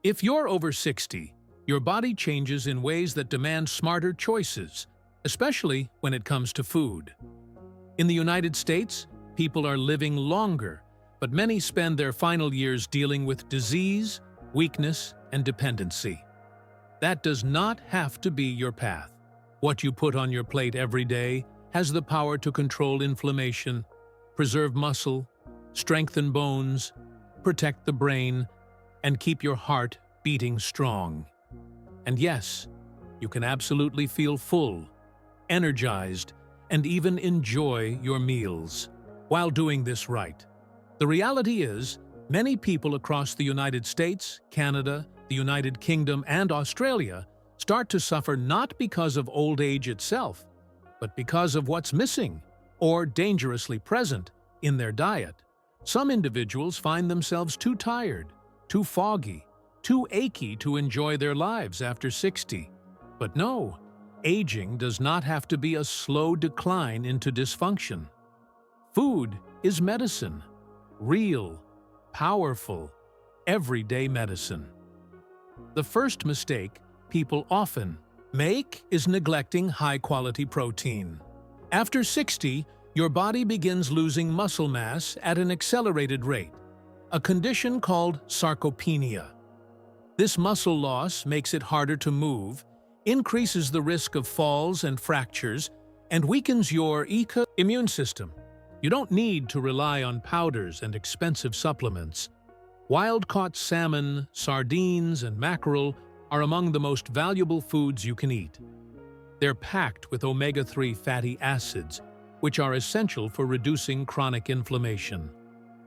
If you're over 60, your body changes in ways that demand smarter choices, especially when it comes to food. In the United States, people are living longer, but many spend their final years dealing with disease, weakness, and dependency. That does not have to be your path. What you put on your plate every day has the power to control inflammation, preserve muscle, strengthen bones, protect the brain, and keep your heart beating strong. And yes, you can absolutely feel full, energized, and even enjoy your meals while doing this right. The reality is, many people across the United States, Canada, the United Kingdom, and Australia start to suffer not because of old age itself, but because of what's missing or dangerously present in their diet. Some individuals find themselves too tired, too foggy, too achy to enjoy their lives after 60. But no, aging does not have to be a slow decline into dysfunction. Food is medicine, real, powerful, everyday medicine. The first mistake people often make is neglecting high-quality protein. After 60, your body begins losing muscle mass at an accelerated rate, a condition called sarcopenia. This muscle loss makes it harder to move, increases the risk of falls and fractures, and weakens your immune system. You don't need to rely on powders and expensive supplements. Wild-caught salmon, sardines, and mackerel are among the most valuable foods you can eat. They're packed with omega-3 fatty acids, which are essential for reducing chronic inflammation.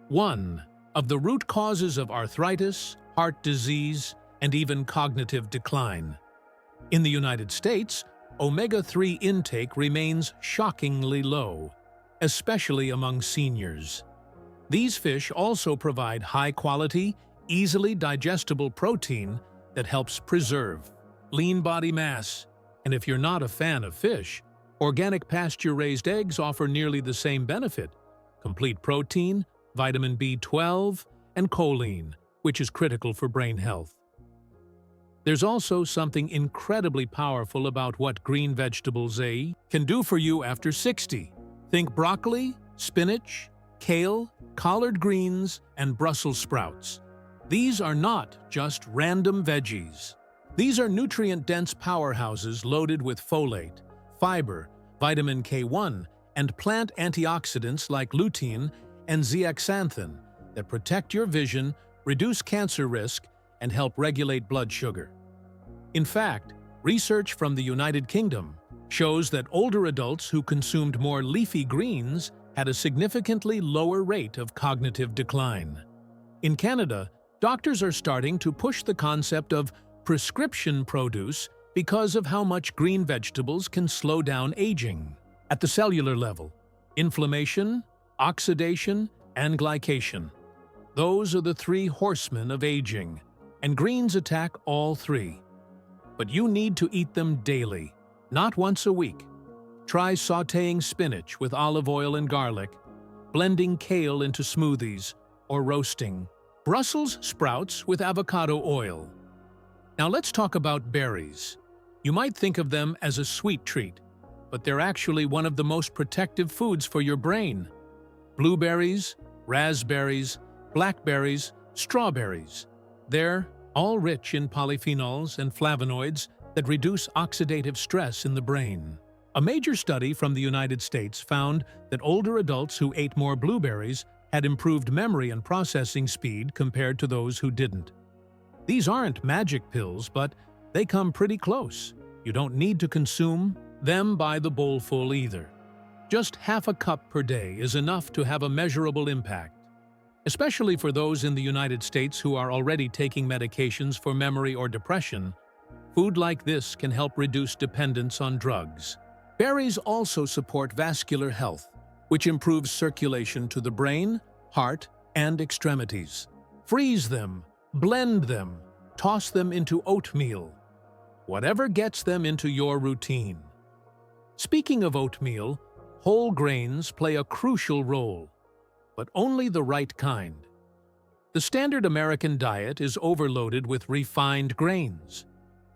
One of the root causes of arthritis, heart disease, and even cognitive decline. In the United States, omega-3 intake remains shockingly low, especially among seniors. These fish also provide high-quality, easily digestible protein that helps preserve lean body mass. And if you're not a fan of fish, organic pasture-raised eggs offer nearly the same benefit: complete protein, vitamin B12, and choline, which is critical for brain health. There's also something incredibly powerful about what green vegetables can do for you after 60. Think broccoli, spinach, kale, collard greens, and Brussels sprouts. These are not just random veggies. These are nutrient-dense powerhouses loaded with folate, fiber, vitamin K1, and plant antioxidants like lutein and zeaxanthin that protect your vision, reduce cancer risk, and help regulate blood sugar. In fact, research from the United Kingdom shows that older adults who consumed more leafy greens had a significantly lower rate of cognitive decline. In Canada, doctors are starting to push the concept of prescription produce because of how much green vegetables can slow down aging. At the cellular level, inflammation, oxidation, and glycation. Those are the three horsemen of aging, and greens attack all three. But you need to eat them daily, not once a week. Try sautéing spinach with olive oil and garlic, blending kale into smoothies, or roasting Brussels sprouts with avocado oil. Now let's talk about berries. You might think of them as a sweet treat, but they're actually one of the most protective foods for your brain. Blueberries, raspberries, blackberries, strawberries. They're all rich in polyphenols and flavonoids that reduce oxidative stress in the brain. A major study from the United States found that older adults who ate more blueberries had improved memory and processing speed compared to those who didn't. These aren't magic pills, but they come pretty close. You don't need to consume them by the bowlful either. Just half a cup per day is enough to have a measurable impact. Especially for those in the United States who are already taking medications for memory or depression, food like this can help reduce dependence on drugs. Berries also support vascular health, which improves circulation to the brain, heart, and extremities. Freeze them, blend them, toss them into oatmeal. Whatever gets them into your routine. Speaking of oatmeal, whole grains play a crucial role, but only the right kind. The standard American diet is overloaded with refined grains,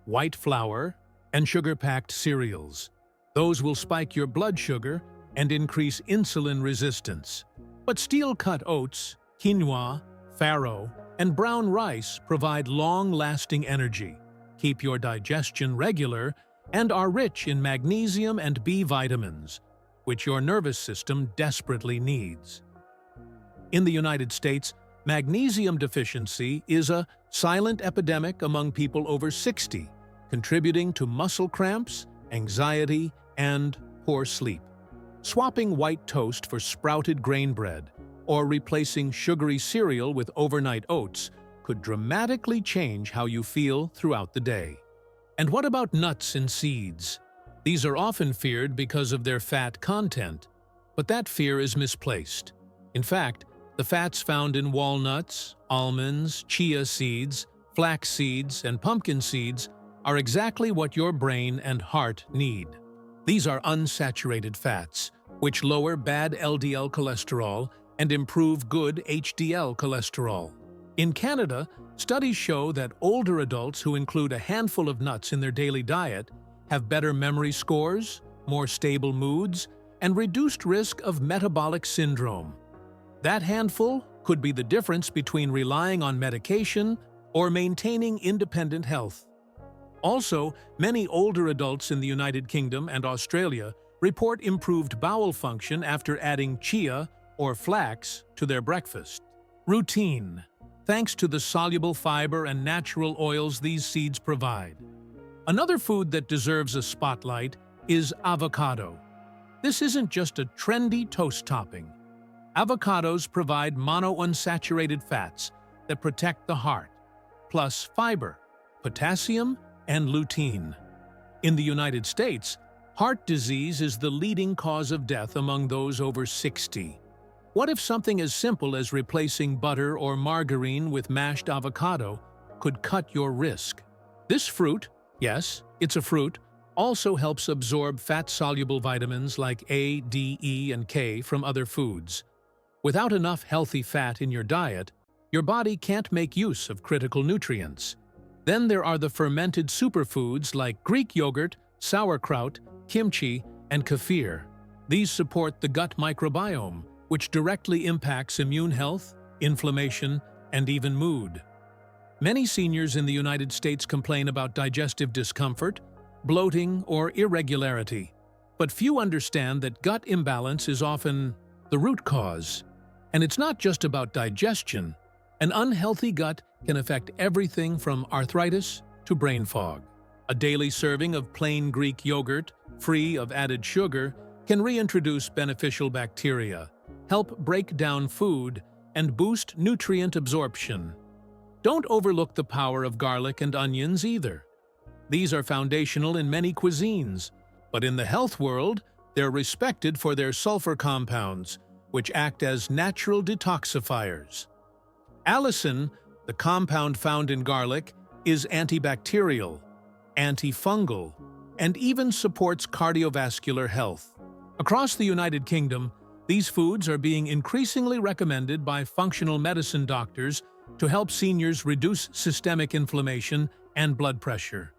white flour, and sugar-packed cereals. Those will spike your blood sugar and increase insulin resistance. But steel-cut oats, quinoa, farro, and brown rice provide long-lasting energy, keep your digestion regular, and are rich in magnesium and B vitamins, which your nervous system desperately needs. In the United States, magnesium deficiency is a silent epidemic among people over 60, contributing to muscle cramps, anxiety, and poor sleep. Swapping white toast for sprouted grain bread or replacing sugary cereal with overnight oats could dramatically change how you feel throughout the day. And what about nuts and seeds? These are often feared because of their fat content, but that fear is misplaced. In fact, the fats found in walnuts, almonds, chia seeds, flax seeds, and pumpkin seeds are exactly what your brain and heart need. These are unsaturated fats, which lower bad LDL cholesterol and improve good HDL cholesterol. In Canada, studies show that older adults who include a handful of nuts in their daily diet have better memory scores, more stable moods, and reduced risk of metabolic syndrome. That handful could be the difference between relying on medication or maintaining independent health. Also, many older adults in the United Kingdom and Australia report improved bowel function after adding chia or flax to their breakfast. Routine. Thanks to the soluble fiber and natural oils these seeds provide. Another food that deserves a spotlight is avocado. This isn't just a trendy toast topping. Avocados provide monounsaturated fats that protect the heart, plus fiber, potassium, and lutein. In the United States, heart disease is the leading cause of death among those over 60. What if something as simple as replacing butter or margarine with mashed avocado could cut your risk? This fruit, yes, it's a fruit, also helps absorb fat-soluble vitamins like A, D, E, and K from other foods. Without enough healthy fat in your diet, your body can't make use of critical nutrients. Then there are the fermented superfoods like Greek yogurt, sauerkraut, kimchi, and kefir. These support the gut microbiome, which directly impacts immune health, inflammation, and even mood. Many seniors in the United States complain about digestive discomfort, bloating, or irregularity, but few understand that gut imbalance is often the root cause. And it's not just about digestion. An unhealthy gut can affect everything from arthritis to brain fog. A daily serving of plain Greek yogurt, free of added sugar, can reintroduce beneficial bacteria, help break down food, and boost nutrient absorption. Don't overlook the power of garlic and onions either. These are foundational in many cuisines, but in the health world, they're respected for their sulfur compounds, which act as natural detoxifiers. Allicin, the compound found in garlic, is antibacterial, antifungal, and even supports cardiovascular health. Across the United Kingdom, these foods are being increasingly recommended by functional medicine doctors to help seniors reduce systemic inflammation and blood pressure.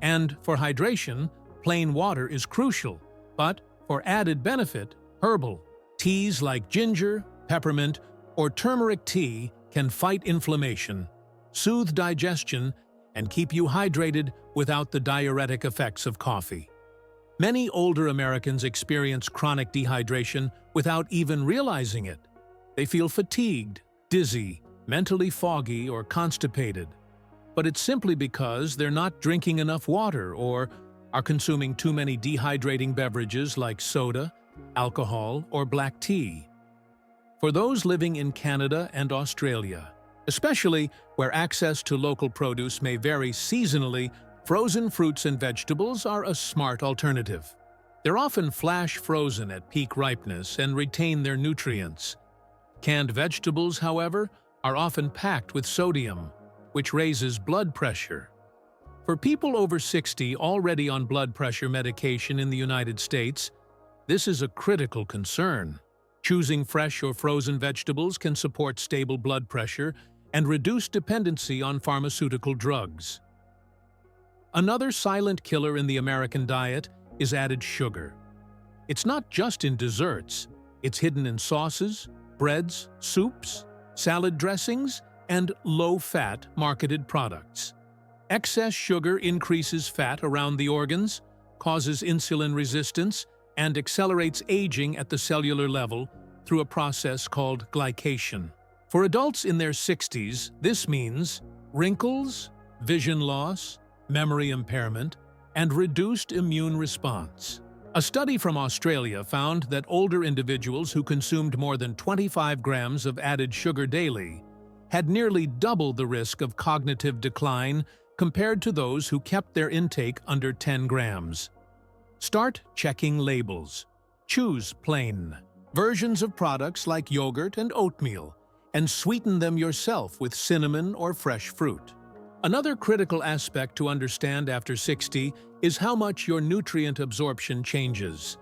And for hydration, plain water is crucial, but for added benefit, herbal teas like ginger, peppermint, or turmeric tea can fight inflammation, soothe digestion, and keep you hydrated without the diuretic effects of coffee. Many older Americans experience chronic dehydration without even realizing it. They feel fatigued, dizzy, mentally foggy, or constipated. But it's simply because they're not drinking enough water or are consuming too many dehydrating beverages like soda, alcohol, or black tea. For those living in Canada and Australia, especially where access to local produce may vary seasonally, frozen fruits and vegetables are a smart alternative. They're often flash frozen at peak ripeness and retain their nutrients. Canned vegetables, however, are often packed with sodium, which raises blood pressure. For people over 60 already on blood pressure medication in the United States, this is a critical concern. Choosing fresh or frozen vegetables can support stable blood pressure and reduce dependency on pharmaceutical drugs. Another silent killer in the American diet is added sugar. It's not just in desserts, it's hidden in sauces, breads, soups, salad dressings, and low-fat marketed products. Excess sugar increases fat around the organs, causes insulin resistance, and accelerates aging at the cellular level through a process called glycation. For adults in their 60s, this means wrinkles, vision loss, memory impairment, and reduced immune response. A study from Australia found that older individuals who consumed more than 25 grams of added sugar daily had nearly double the risk of cognitive decline compared to those who kept their intake under 10 grams. Start checking labels. Choose plain versions of products like yogurt and oatmeal, and sweeten them yourself with cinnamon or fresh fruit. Another critical aspect to understand after 60 is how much your nutrient absorption changes.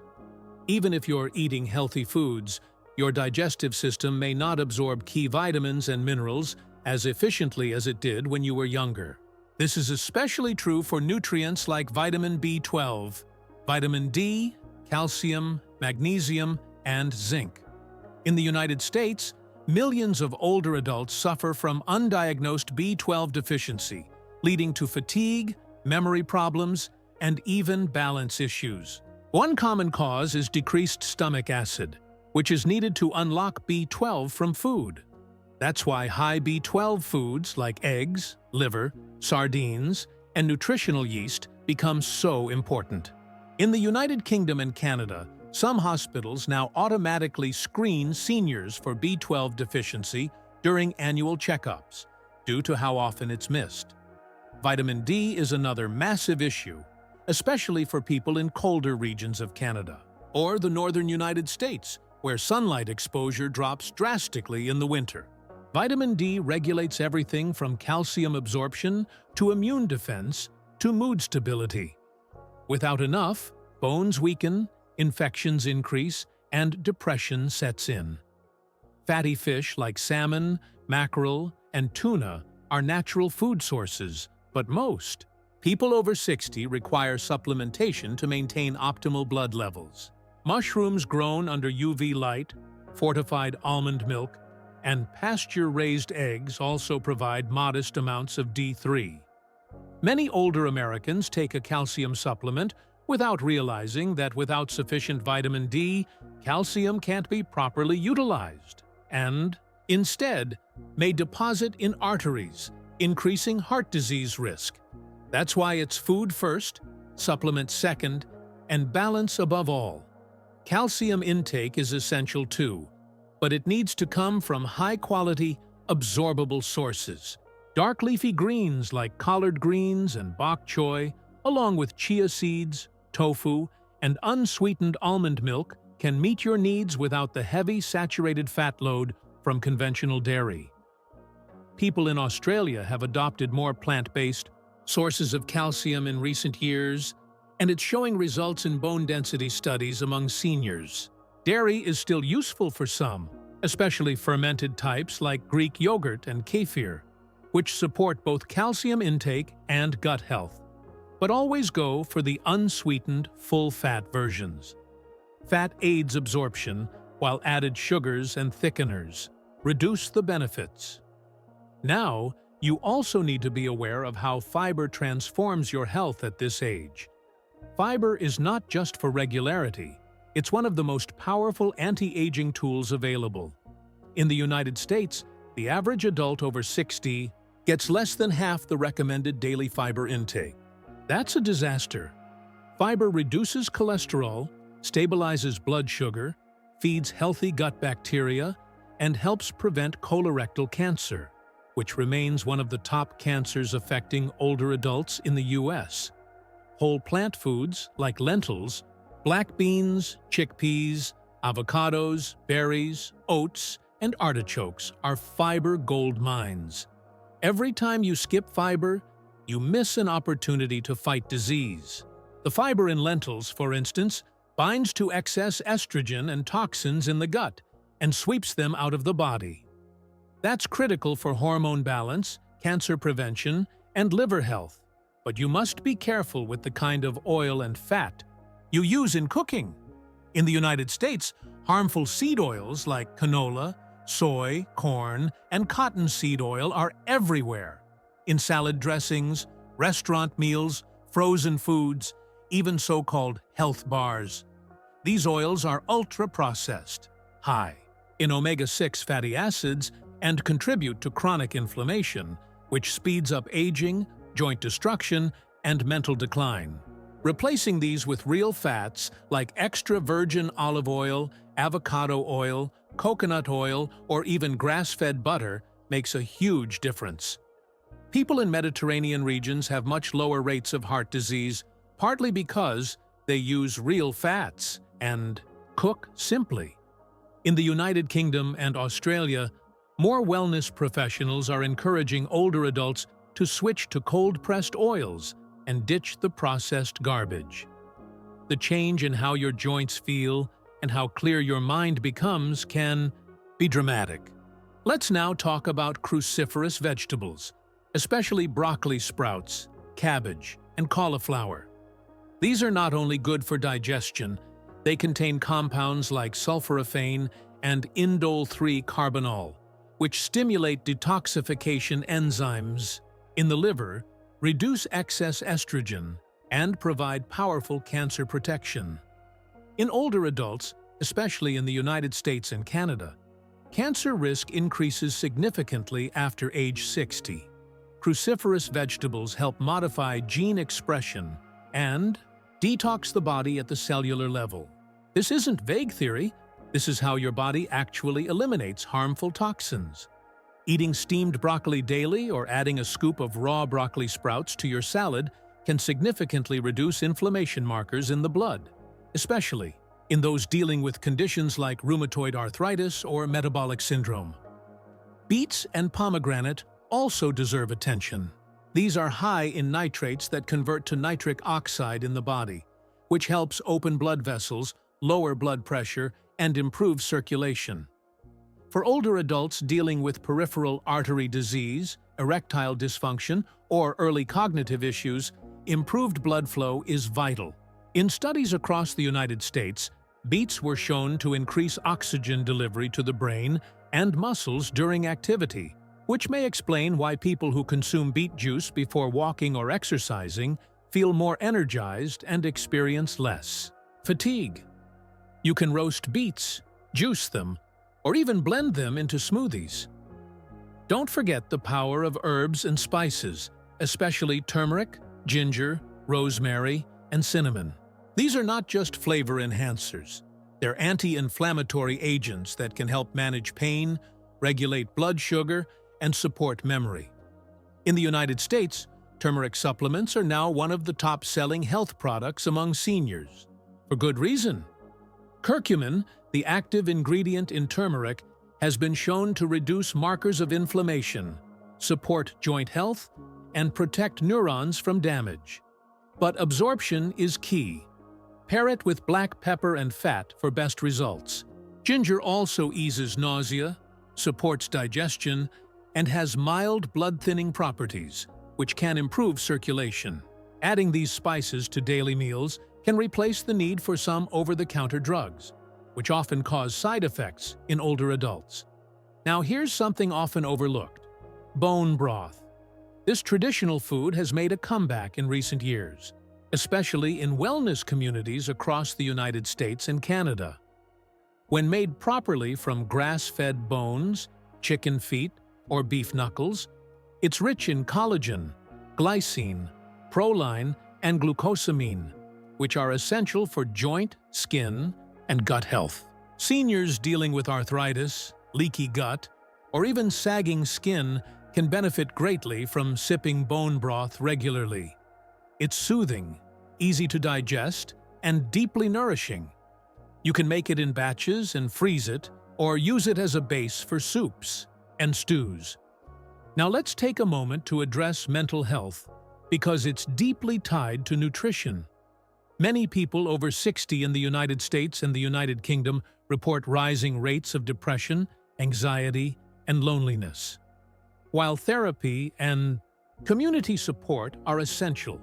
Even if you're eating healthy foods, your digestive system may not absorb key vitamins and minerals as efficiently as it did when you were younger. This is especially true for nutrients like vitamin B12, vitamin D, calcium, magnesium, and zinc. In the United States, millions of older adults suffer from undiagnosed B12 deficiency, leading to fatigue, memory problems, and even balance issues. One common cause is decreased stomach acid, which is needed to unlock B12 from food. That's why high B12 foods like eggs, liver, sardines, and nutritional yeast become so important. In the United Kingdom and Canada, some hospitals now automatically screen seniors for B12 deficiency during annual checkups, due to how often it's missed. Vitamin D is another massive issue, especially for people in colder regions of Canada, or the northern United States, where sunlight exposure drops drastically in the winter. Vitamin D regulates everything from calcium absorption to immune defense to mood stability. Without enough, bones weaken, infections increase, and depression sets in. Fatty fish like salmon, mackerel, and tuna are natural food sources, but most people over 60 require supplementation to maintain optimal blood levels. Mushrooms grown under UV light, fortified almond milk, and pasture-raised eggs also provide modest amounts of D3. Many older Americans take a calcium supplement without realizing that without sufficient vitamin D, calcium can't be properly utilized, and, instead, may deposit in arteries, increasing heart disease risk. That's why it's food first, supplement second, and balance above all. Calcium intake is essential too, but it needs to come from high-quality, absorbable sources. Dark leafy greens like collard greens and bok choy, along with chia seeds, tofu, and unsweetened almond milk can meet your needs without the heavy saturated fat load from conventional dairy. People in Australia have adopted more plant-based sources of calcium in recent years, and it's showing results in bone density studies among seniors. Dairy is still useful for some, especially fermented types like Greek yogurt and kefir, which support both calcium intake and gut health. But always go for the unsweetened, full-fat versions. Fat aids absorption, while added sugars and thickeners reduce the benefits. Now, you also need to be aware of how fiber transforms your health at this age. Fiber is not just for regularity, it's one of the most powerful anti-aging tools available. In the United States, the average adult over 60 gets less than half the recommended daily fiber intake. That's a disaster. Fiber reduces cholesterol, stabilizes blood sugar, feeds healthy gut bacteria, and helps prevent colorectal cancer, which remains one of the top cancers affecting older adults in the U.S. Whole plant foods like lentils, black beans, chickpeas, avocados, berries, oats, and artichokes are fiber gold mines. Every time you skip fiber, you miss an opportunity to fight disease. The fiber in lentils, for instance, binds to excess estrogen and toxins in the gut and sweeps them out of the body. That's critical for hormone balance, cancer prevention, and liver health. But you must be careful with the kind of oil and fat you use in cooking. In the United States, harmful seed oils like canola, soy, corn, and cottonseed oil are everywhere. In salad dressings, restaurant meals, frozen foods, even so-called health bars. These oils are ultra-processed, high in omega-6 fatty acids, and contribute to chronic inflammation, which speeds up aging, joint destruction, and mental decline. Replacing these with real fats like extra virgin olive oil, avocado oil, coconut oil, or even grass-fed butter makes a huge difference. People in Mediterranean regions have much lower rates of heart disease, partly because they use real fats and cook simply. In the United Kingdom and Australia, more wellness professionals are encouraging older adults to switch to cold-pressed oils and ditch the processed garbage. The change in how your joints feel and how clear your mind becomes can be dramatic. Let's now talk about cruciferous vegetables, especially broccoli sprouts, cabbage, and cauliflower. These are not only good for digestion, they contain compounds like sulforaphane and indole-3-carbinol, which stimulate detoxification enzymes in the liver, reduce excess estrogen, and provide powerful cancer protection. In older adults, especially in the United States and Canada, cancer risk increases significantly after age 60. Cruciferous vegetables help modify gene expression and detox the body at the cellular level. This isn't vague theory. This is how your body actually eliminates harmful toxins. Eating steamed broccoli daily or adding a scoop of raw broccoli sprouts to your salad can significantly reduce inflammation markers in the blood, especially in those dealing with conditions like rheumatoid arthritis or metabolic syndrome. Beets and pomegranate also deserve attention. These are high in nitrates that convert to nitric oxide in the body, which helps open blood vessels, lower blood pressure, and improve circulation. For older adults dealing with peripheral artery disease, erectile dysfunction, or early cognitive issues, improved blood flow is vital. In studies across the United States, beets were shown to increase oxygen delivery to the brain and muscles during activity, which may explain why people who consume beet juice before walking or exercising feel more energized and experience less fatigue. You can roast beets, juice them, or even blend them into smoothies. Don't forget the power of herbs and spices, especially turmeric, ginger, rosemary, and cinnamon. These are not just flavor enhancers. They're anti-inflammatory agents that can help manage pain, regulate blood sugar, and support memory. In the United States, turmeric supplements are now one of the top-selling health products among seniors. For good reason. Curcumin, the active ingredient in turmeric, has been shown to reduce markers of inflammation, support joint health, and protect neurons from damage. But absorption is key. Pair it with black pepper and fat for best results. Ginger also eases nausea, supports digestion, and has mild blood-thinning properties, which can improve circulation. Adding these spices to daily meals can replace the need for some over-the-counter drugs, which often cause side effects in older adults. Now here's something often overlooked: bone broth. This traditional food has made a comeback in recent years, especially in wellness communities across the United States and Canada. When made properly from grass-fed bones, chicken feet, or beef knuckles, it's rich in collagen, glycine, proline, and glucosamine, which are essential for joint, skin, and gut health. Seniors dealing with arthritis, leaky gut, or even sagging skin can benefit greatly from sipping bone broth regularly. It's soothing, easy to digest, and deeply nourishing. You can make it in batches and freeze it, or use it as a base for soups and stews. Now let's take a moment to address mental health, because it's deeply tied to nutrition. Many people over 60 in the United States and the United Kingdom report rising rates of depression, anxiety, and loneliness. While therapy and community support are essential,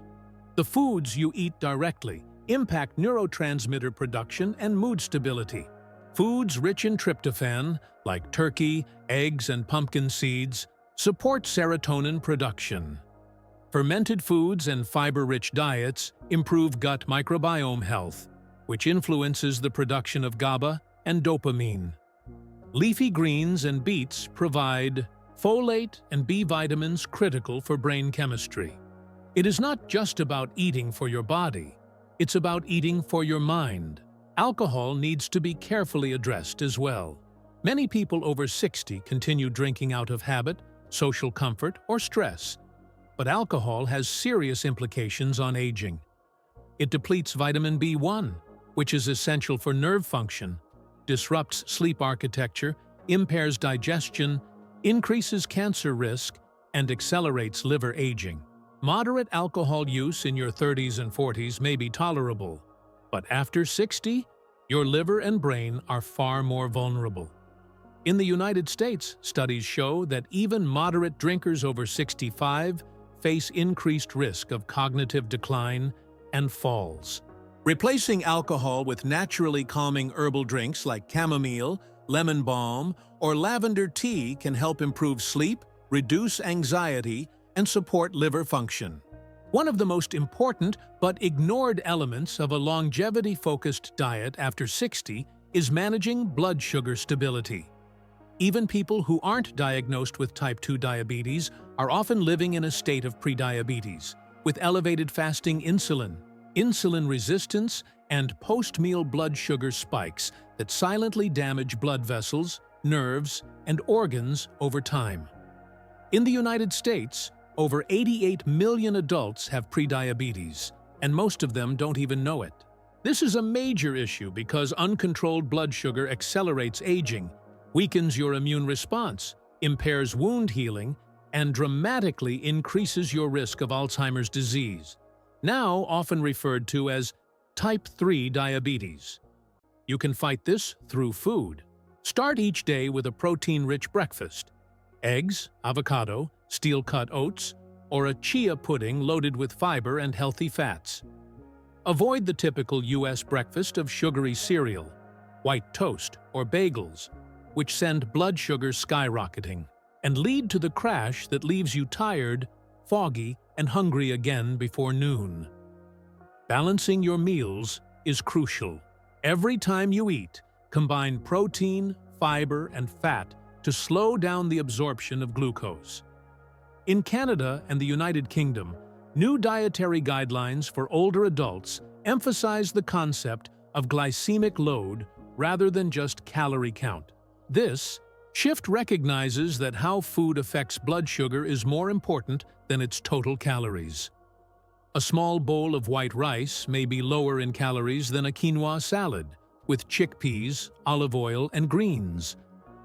the foods you eat directly impact neurotransmitter production and mood stability. Foods rich in tryptophan, like turkey, eggs, and pumpkin seeds, support serotonin production. Fermented foods and fiber-rich diets improve gut microbiome health, which influences the production of GABA and dopamine. Leafy greens and beets provide folate and B vitamins critical for brain chemistry. It is not just about eating for your body, it's about eating for your mind. Alcohol needs to be carefully addressed as well. Many people over 60 continue drinking out of habit, social comfort, or stress. But alcohol has serious implications on aging. It depletes vitamin B1, which is essential for nerve function, disrupts sleep architecture, impairs digestion, increases cancer risk, and accelerates liver aging. Moderate alcohol use in your 30s and 40s may be tolerable, but after 60, your liver and brain are far more vulnerable. In the United States, studies show that even moderate drinkers over 65 face increased risk of cognitive decline and falls. Replacing alcohol with naturally calming herbal drinks like chamomile, lemon balm, or lavender tea can help improve sleep, reduce anxiety, and support liver function. One of the most important but ignored elements of a longevity-focused diet after 60 is managing blood sugar stability. Even people who aren't diagnosed with type 2 diabetes are often living in a state of prediabetes, with elevated fasting insulin resistance, and post-meal blood sugar spikes that silently damage blood vessels, nerves, and organs over time. In the United States, over 88 million adults have prediabetes, and most of them don't even know it. This is a major issue because uncontrolled blood sugar accelerates aging, weakens your immune response, impairs wound healing, and dramatically increases your risk of Alzheimer's disease, now often referred to as type 3 diabetes. You can fight this through food. Start each day with a protein-rich breakfast: eggs, avocado, steel-cut oats, or a chia pudding loaded with fiber and healthy fats. Avoid the typical U.S. breakfast of sugary cereal, white toast, or bagels, which send blood sugar skyrocketing and lead to the crash that leaves you tired, foggy, and hungry again before noon. Balancing your meals is crucial. Every time you eat, combine protein, fiber, and fat to slow down the absorption of glucose. In Canada and the United Kingdom, new dietary guidelines for older adults emphasize the concept of glycemic load rather than just calorie count. This shift recognizes that how food affects blood sugar is more important than its total calories. A small bowl of white rice may be lower in calories than a quinoa salad, with chickpeas, olive oil, and greens,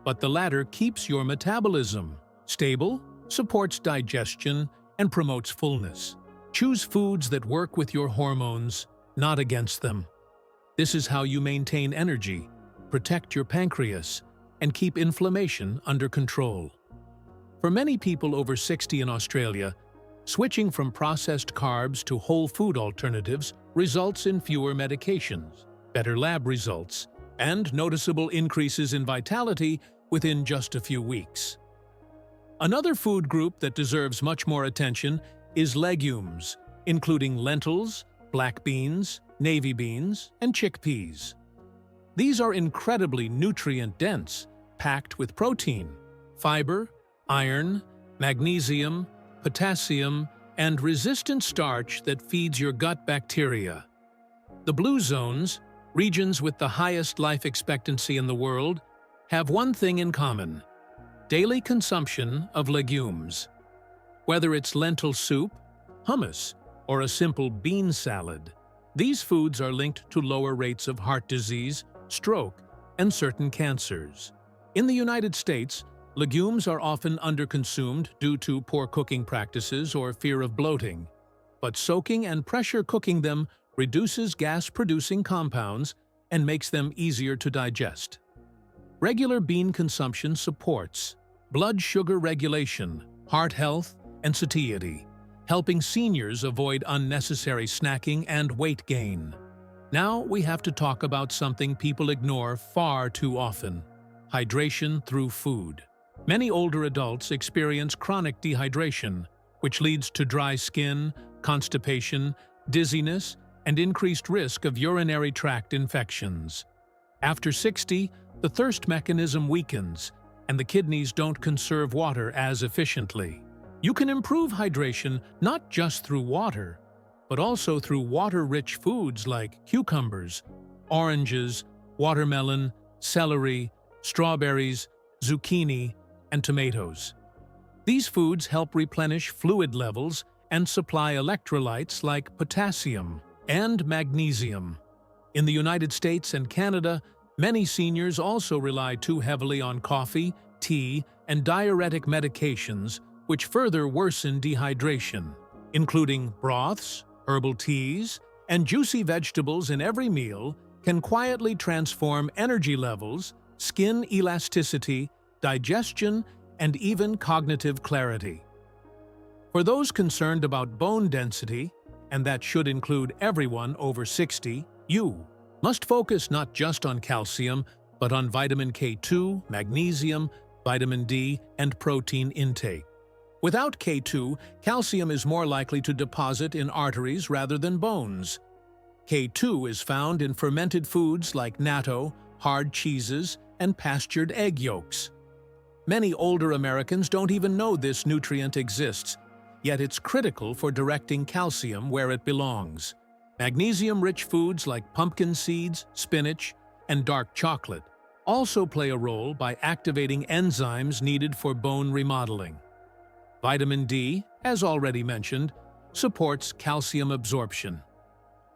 but the latter keeps your metabolism stable, supports digestion, and promotes fullness. Choose foods that work with your hormones, not against them. This is how you maintain energy, protect your pancreas, and keep inflammation under control. For many people over 60 in Australia, switching from processed carbs to whole food alternatives results in fewer medications, better lab results, and noticeable increases in vitality within just a few weeks. Another food group that deserves much more attention is legumes, including lentils, black beans, navy beans, and chickpeas. These are incredibly nutrient-dense, packed with protein, fiber, iron, magnesium, potassium, and resistant starch that feeds your gut bacteria. The blue zones, regions with the highest life expectancy in the world, have one thing in common: daily consumption of legumes. Whether it's lentil soup, hummus, or a simple bean salad, these foods are linked to lower rates of heart disease, stroke, and certain cancers. In the United States, legumes are often underconsumed due to poor cooking practices or fear of bloating, but soaking and pressure cooking them reduces gas-producing compounds and makes them easier to digest. Regular bean consumption supports blood sugar regulation, heart health, and satiety, helping seniors avoid unnecessary snacking and weight gain. Now we have to talk about something people ignore far too often: hydration through food. Many older adults experience chronic dehydration, which leads to dry skin, constipation, dizziness, and increased risk of urinary tract infections. After 60, the thirst mechanism weakens, and the kidneys don't conserve water as efficiently. You can improve hydration not just through water, but also through water-rich foods like cucumbers, oranges, watermelon, celery, strawberries, zucchini, and tomatoes. These foods help replenish fluid levels and supply electrolytes like potassium and magnesium. In the United States and Canada, many seniors also rely too heavily on coffee, tea, and diuretic medications, which further worsen dehydration. Including broths, herbal teas, and juicy vegetables in every meal can quietly transform energy levels, skin elasticity, digestion, and even cognitive clarity. For those concerned about bone density, and that should include everyone over 60, you must focus not just on calcium, but on vitamin K2, magnesium, vitamin D, and protein intake. Without K2, calcium is more likely to deposit in arteries rather than bones. K2 is found in fermented foods like natto, hard cheeses, and pastured egg yolks. Many older Americans don't even know this nutrient exists, yet it's critical for directing calcium where it belongs. Magnesium-rich foods like pumpkin seeds, spinach, and dark chocolate also play a role by activating enzymes needed for bone remodeling. Vitamin D, as already mentioned, supports calcium absorption.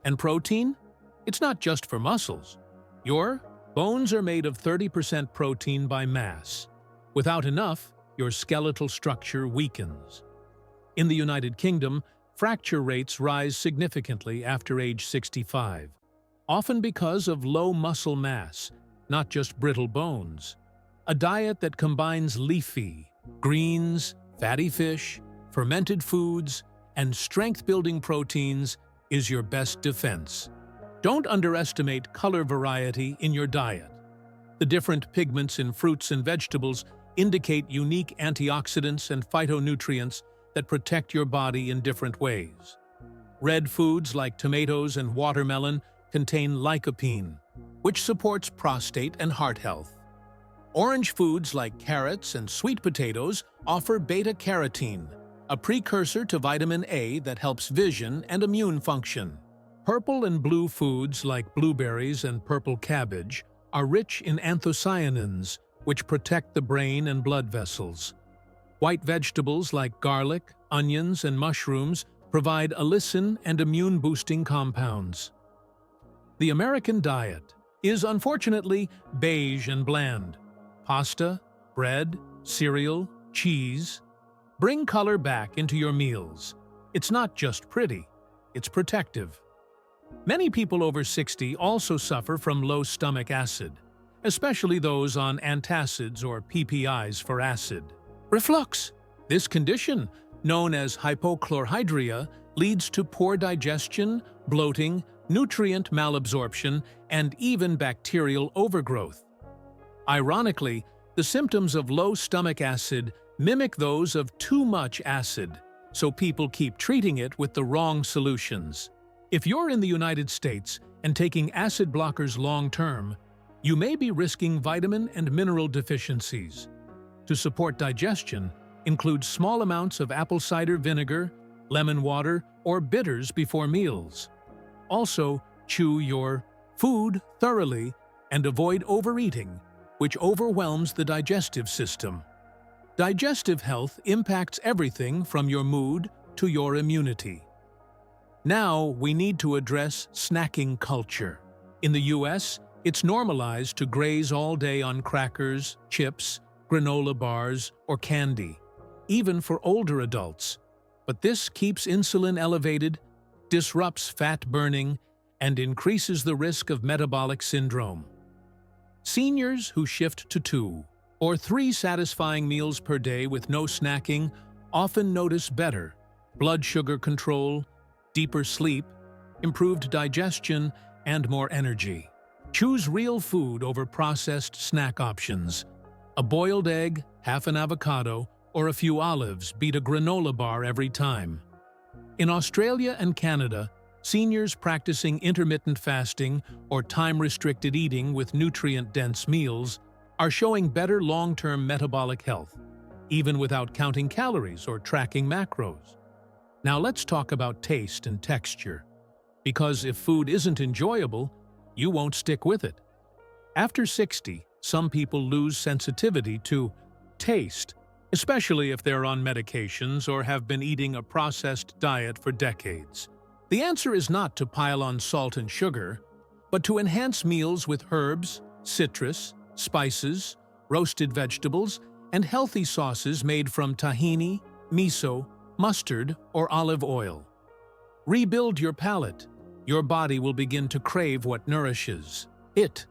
And protein? It's not just for muscles. Your bones are made of 30% protein by mass. Without enough, your skeletal structure weakens. In the United Kingdom, fracture rates rise significantly after age 65, often because of low muscle mass, not just brittle bones. A diet that combines leafy, greens, fatty fish, fermented foods, and strength-building proteins is your best defense. Don't underestimate color variety in your diet. The different pigments in fruits and vegetables indicate unique antioxidants and phytonutrients that protect your body in different ways. Red foods like tomatoes and watermelon contain lycopene, which supports prostate and heart health. Orange foods like carrots and sweet potatoes offer beta-carotene, a precursor to vitamin A that helps vision and immune function. Purple and blue foods like blueberries and purple cabbage are rich in anthocyanins, which protect the brain and blood vessels. White vegetables like garlic, onions, and mushrooms provide allicin and immune-boosting compounds. The American diet is unfortunately beige and bland. Pasta, bread, cereal, cheese. Bring color back into your meals. It's not just pretty, it's protective. Many people over 60 also suffer from low stomach acid, especially those on antacids or PPIs for acid reflux. This condition, known as hypochlorhydria, leads to poor digestion, bloating, nutrient malabsorption, and even bacterial overgrowth. Ironically, the symptoms of low stomach acid mimic those of too much acid, so people keep treating it with the wrong solutions. If you're in the United States and taking acid blockers long-term, you may be risking vitamin and mineral deficiencies. To support digestion, include small amounts of apple cider vinegar, lemon water, or bitters before meals. Also, chew your food thoroughly and avoid overeating, which overwhelms the digestive system. Digestive health impacts everything from your mood to your immunity. Now, we need to address snacking culture. In the US, it's normalized to graze all day on crackers, chips, granola bars, or candy, even for older adults. But this keeps insulin elevated, disrupts fat burning, and increases the risk of metabolic syndrome. Seniors who shift to 2 or 3 satisfying meals per day with no snacking often notice better blood sugar control, deeper sleep, improved digestion, and more energy. Choose real food over processed snack options. A boiled egg, half an avocado, or a few olives beat a granola bar every time. In Australia and Canada, seniors practicing intermittent fasting or time-restricted eating with nutrient-dense meals are showing better long-term metabolic health, even without counting calories or tracking macros. Now let's talk about taste and texture, because if food isn't enjoyable, you won't stick with it. After 60, some people lose sensitivity to taste, especially if they're on medications or have been eating a processed diet for decades. The answer is not to pile on salt and sugar, but to enhance meals with herbs, citrus, spices, roasted vegetables, and healthy sauces made from tahini, miso, mustard, or olive oil. Rebuild your palate. Your body will begin to crave what nourishes it.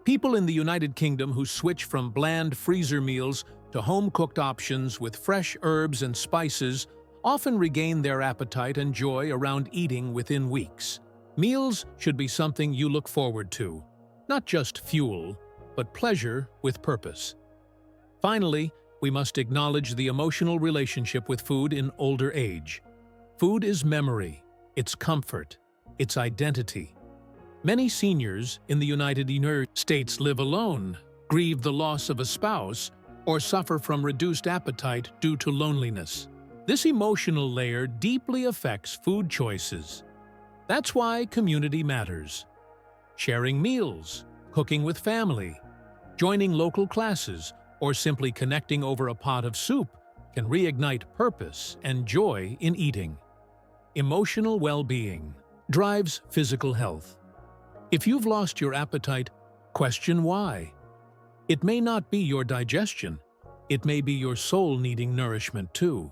People in the United Kingdom who switch from bland freezer meals to home-cooked options with fresh herbs and spices often regain their appetite and joy around eating within weeks. Meals should be something you look forward to, not just fuel, but pleasure with purpose. Finally, we must acknowledge the emotional relationship with food in older age. Food is memory, it's comfort, it's identity. Many seniors in the United States live alone, grieve the loss of a spouse, or suffer from reduced appetite due to loneliness. This emotional layer deeply affects food choices. That's why community matters. Sharing meals, cooking with family, joining local classes, or simply connecting over a pot of soup can reignite purpose and joy in eating. Emotional well-being drives physical health. If you've lost your appetite, question why. It may not be your digestion. It may be your soul needing nourishment too.